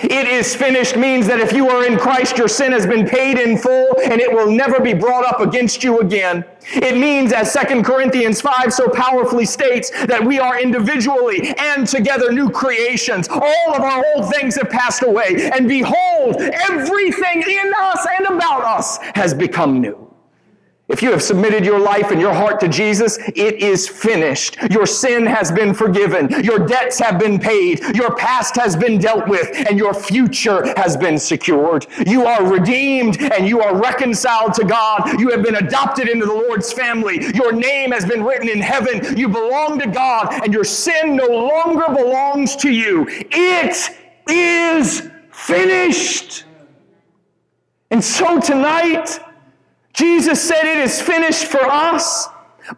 It is finished means that if you are in Christ, your sin has been paid in full and it will never be brought up against you again. It means, as 2 Corinthians 5 so powerfully states, that we are individually and together new creations. All of our old things have passed away, and behold, everything in us and about us has become new. If you have submitted your life and your heart to Jesus, it is finished. Your sin has been forgiven. Your debts have been paid. Your past has been dealt with, and your future has been secured. You are redeemed and you are reconciled to God. You have been adopted into the Lord's family. Your name has been written in heaven. You belong to God, and your sin no longer belongs to you. It is finished. And so tonight, Jesus said it is finished for us,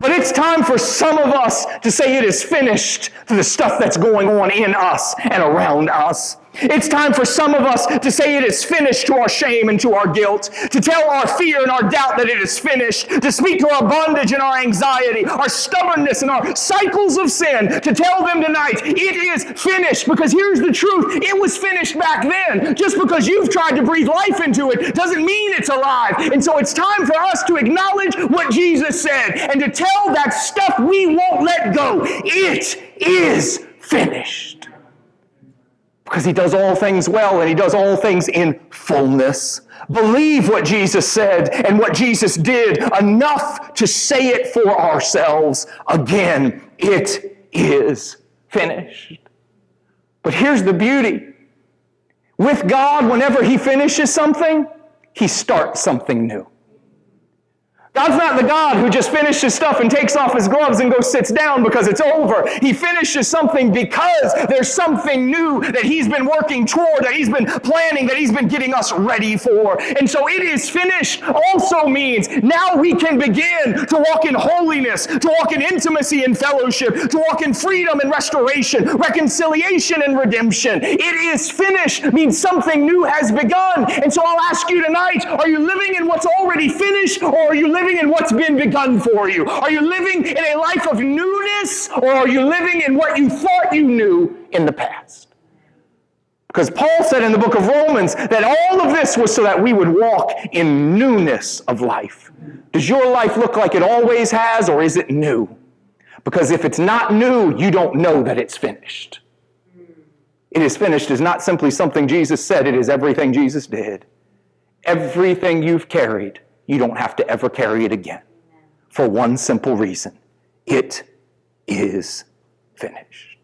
but it's time for some of us to say it is finished to the stuff that's going on in us and around us. It's time for some of us to say it is finished to our shame and to our guilt, to tell our fear and our doubt that it is finished, to speak to our bondage and our anxiety, our stubbornness and our cycles of sin, to tell them tonight, it is finished. Because here's the truth, it was finished back then. Just because you've tried to breathe life into it doesn't mean it's alive. And so it's time for us to acknowledge what Jesus said and to tell that stuff we won't let go. It is finished. Because he does all things well, and he does all things in fullness. Believe what Jesus said and what Jesus did enough to say it for ourselves. Again, it is finished. But here's the beauty. With God, whenever he finishes something, he starts something new. God's not the God who just finishes stuff and takes off his gloves and goes sits down because it's over. He finishes something because there's something new that he's been working toward, that he's been planning, that he's been getting us ready for. And so it is finished also means now we can begin to walk in holiness, to walk in intimacy and fellowship, to walk in freedom and restoration, reconciliation and redemption. It is finished means something new has begun. And so I'll ask you tonight, are you living in what's already finished, or are you living in what's been begun for you? Are you living in a life of newness, or are you living in what you thought you knew in the past? Because Paul said in the book of Romans that all of this was so that we would walk in newness of life. Does your life look like it always has, or is it new? Because if it's not new, you don't know that it's finished. It is finished is not simply something Jesus said, it is everything Jesus did. Everything you've carried, you don't have to ever carry it again. For one simple reason. It is finished.